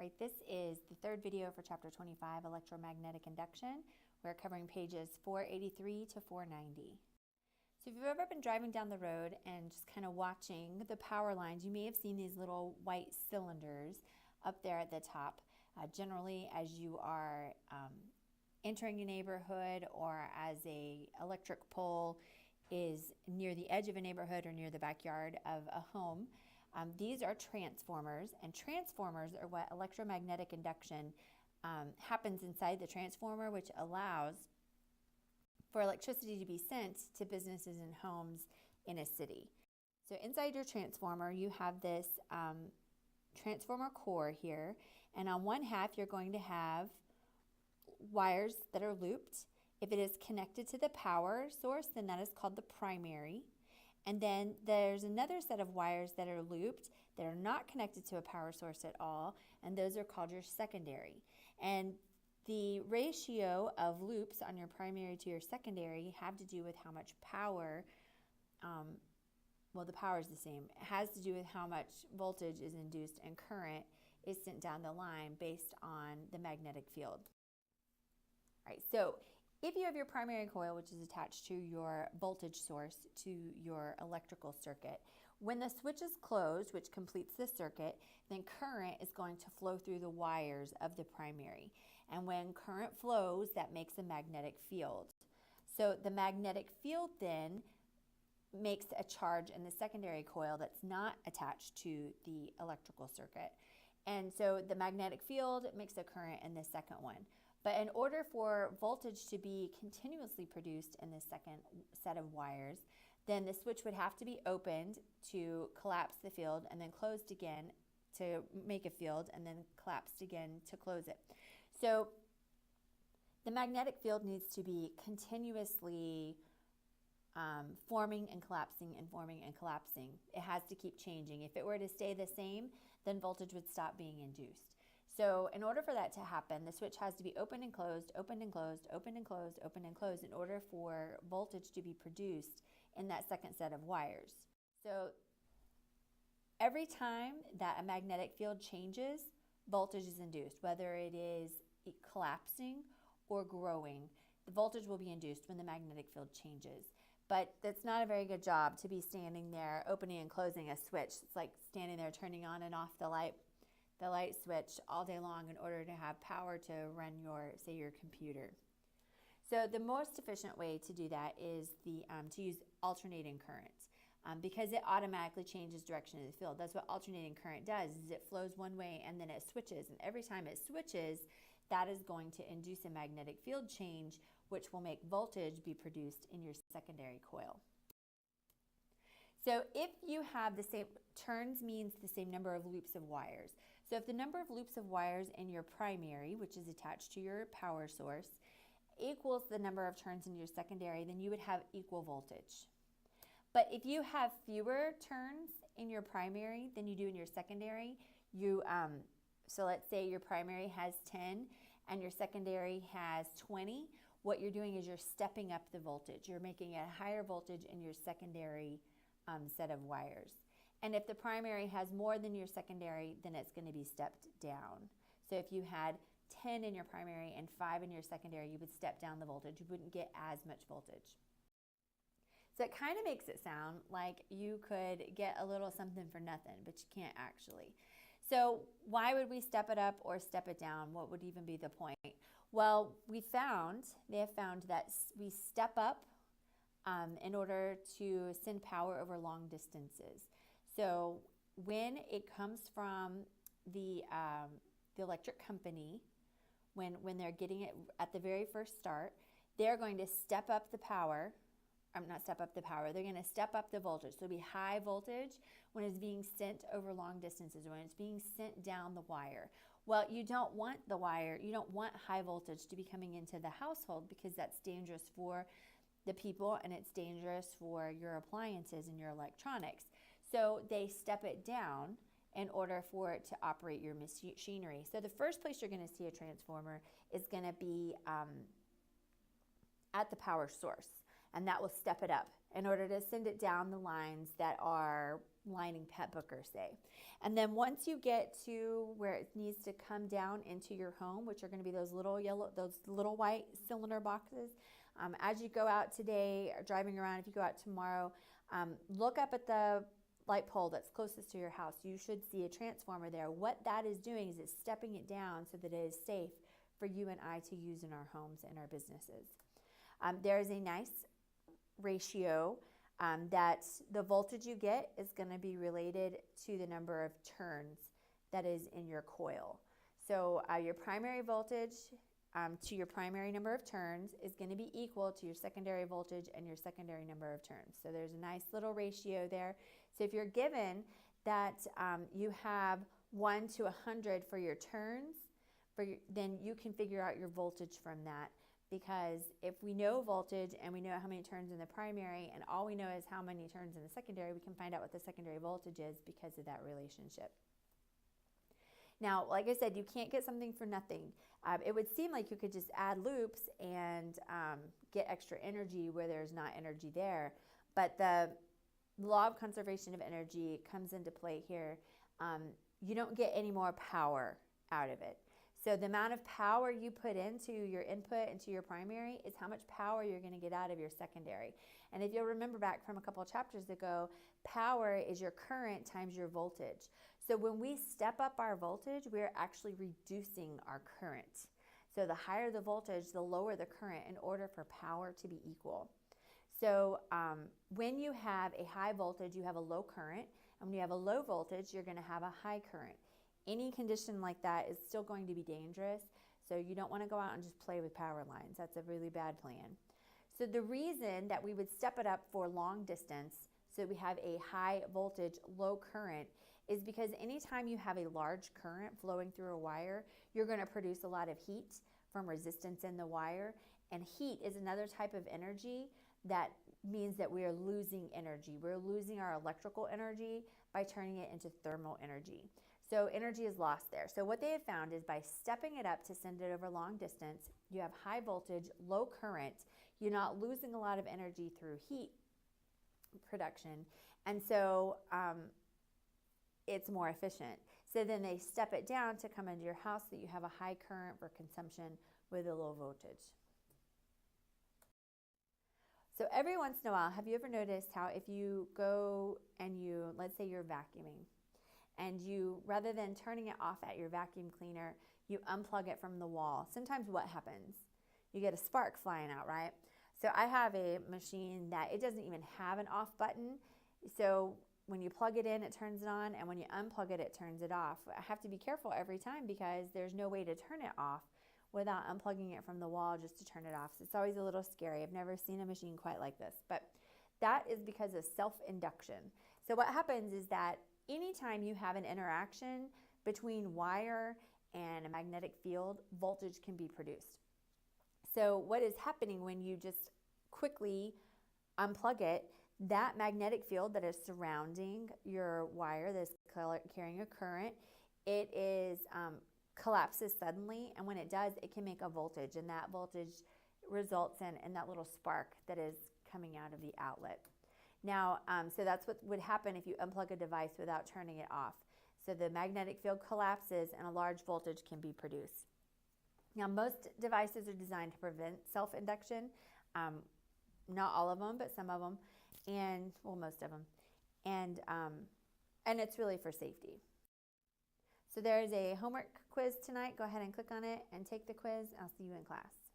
Right, this is the third video for Chapter 25, Electromagnetic Induction. We're covering pages 483 to 490. So if you've ever been driving down the road and just kind of watching the power lines, you may have seen these little white cylinders up there at the top. Generally, as you are entering a neighborhood or as a electric pole is near the edge of a neighborhood or near the backyard of a home, these are transformers, and transformers are what electromagnetic induction happens inside the transformer, which allows for electricity to be sent to businesses and homes in a city. So inside your transformer, you have this transformer core here, and on one half you're going to have wires that are looped. If it is connected to the power source, then that is called the primary. And then there's another set of wires that are looped that are not connected to a power source at all, and those are called your secondary. And the ratio of loops on your primary to your secondary have to do with how much power, well, the power is the same. It has to do with how much voltage is induced and current is sent down the line based on the magnetic field. All right, so if you have your primary coil, which is attached to your voltage source to your electrical circuit, when the switch is closed, which completes the circuit, then current is going to flow through the wires of the primary. And when current flows, that makes a magnetic field. So the magnetic field then makes a charge in the secondary coil that's not attached to the electrical circuit. And so the magnetic field makes a current in the second one. But in order for voltage to be continuously produced in the second set of wires, then the switch would have to be opened to collapse the field and then closed again to make a field and then collapsed again to close it. So the magnetic field needs to be continuously forming and collapsing and forming and collapsing. It has to keep changing. If it were to stay the same, then voltage would stop being induced. So in order for that to happen, the switch has to be opened and closed, opened and closed, opened and closed, opened and closed in order for voltage to be produced in that second set of wires. So every time that a magnetic field changes, voltage is induced, whether it is collapsing or growing. The voltage will be induced when the magnetic field changes. But that's not a very good job to be standing there opening and closing a switch. It's like standing there turning on and off the light switch all day long in order to have power to run your, say, your computer. So the most efficient way to do that is to use alternating current because it automatically changes direction of the field. That's what alternating current does, is it flows one way and then it switches. And every time it switches, that is going to induce a magnetic field change, which will make voltage be produced in your secondary coil. So if you have the same, turns means the same number of loops of wires. So if the number of loops of wires in your primary, which is attached to your power source, equals the number of turns in your secondary, then you would have equal voltage. But if you have fewer turns in your primary than you do in your secondary, so let's say your primary has 10 and your secondary has 20, what you're doing is you're stepping up the voltage. You're making a higher voltage in your secondary set of wires. And if the primary has more than your secondary, then it's going to be stepped down. So if you had 10 in your primary and 5 in your secondary, you would step down the voltage. You wouldn't get as much voltage. So it kind of makes it sound like you could get a little something for nothing, but you can't actually. So why would we step it up or step it down? What would even be the point? Well, they have found that we step up in order to send power over long distances. So when it comes from the electric company, when they're getting it at the very first start, they're going to step up the power. Not step up the power, they're going to step up the voltage. So it'll be high voltage when it's being sent over long distances, when it's being sent down the wire. Well, you don't want the wire, you don't want high voltage to be coming into the household because that's dangerous for the people and it's dangerous for your appliances and your electronics. So they step it down in order for it to operate your machinery. So the first place you're going to see a transformer is going to be at the power source, and that will step it up in order to send it down the lines that are lining pet bookers say. And then once you get to where it needs to come down into your home, which are going to be those little white cylinder boxes, as you go out today or driving around, if you go out tomorrow, look up at the light pole that's closest to your house. You should see a transformer there. What that is doing is it's stepping it down so that it is safe for you and I to use in our homes and our businesses. There is a nice ratio that the voltage you get is going to be related to the number of turns that is in your coil. So your primary voltage to your primary number of turns is going to be equal to your secondary voltage and your secondary number of turns. So there's a nice little ratio there. So if you're given that you have 1 to 100 for your turns, then you can figure out your voltage from that. Because if we know voltage and we know how many turns in the primary and all we know is how many turns in the secondary, we can find out what the secondary voltage is because of that relationship. Now, like I said, you can't get something for nothing. It would seem like you could just add loops and get extra energy where there's not energy there. But the law of conservation of energy comes into play here. You don't get any more power out of it. So the amount of power you put into your input, into your primary, is how much power you're going to get out of your secondary. And if you'll remember back from a couple of chapters ago, power is your current times your voltage. So when we step up our voltage, we're actually reducing our current. So the higher the voltage, the lower the current in order for power to be equal. So when you have a high voltage, you have a low current. And when you have a low voltage, you're going to have a high current. Any condition like that is still going to be dangerous, so you don't want to go out and just play with power lines. That's a really bad plan. So the reason that we would step it up for long distance, so we have a high voltage, low current, is because anytime you have a large current flowing through a wire, you're going to produce a lot of heat from resistance in the wire, and heat is another type of energy that means that we are losing energy. We're losing our electrical energy by turning it into thermal energy. So energy is lost there. So what they have found is by stepping it up to send it over long distance, you have high voltage, low current. You're not losing a lot of energy through heat production. And so it's more efficient. So then they step it down to come into your house so that you have a high current for consumption with a low voltage. So every once in a while, have you ever noticed how if you go and let's say you're vacuuming, and you, rather than turning it off at your vacuum cleaner, you unplug it from the wall. Sometimes what happens? You get a spark flying out, right? So I have a machine that it doesn't even have an off button. So when you plug it in, it turns it on, and when you unplug it, it turns it off. I have to be careful every time because there's no way to turn it off without unplugging it from the wall just to turn it off. So it's always a little scary. I've never seen a machine quite like this, but that is because of self-induction. So what happens is that anytime you have an interaction between wire and a magnetic field, voltage can be produced. So what is happening when you just quickly unplug it, that magnetic field that is surrounding your wire that is carrying a current, it is collapses suddenly, and when it does, it can make a voltage, and that voltage results in that little spark that is coming out of the outlet. Now, so that's what would happen if you unplug a device without turning it off. So the magnetic field collapses and a large voltage can be produced. Now, most devices are designed to prevent self-induction. Not all of them, but some of them, and well, most of them. And it's really for safety. So there is a homework quiz tonight. Go ahead and click on it and take the quiz. I'll see you in class.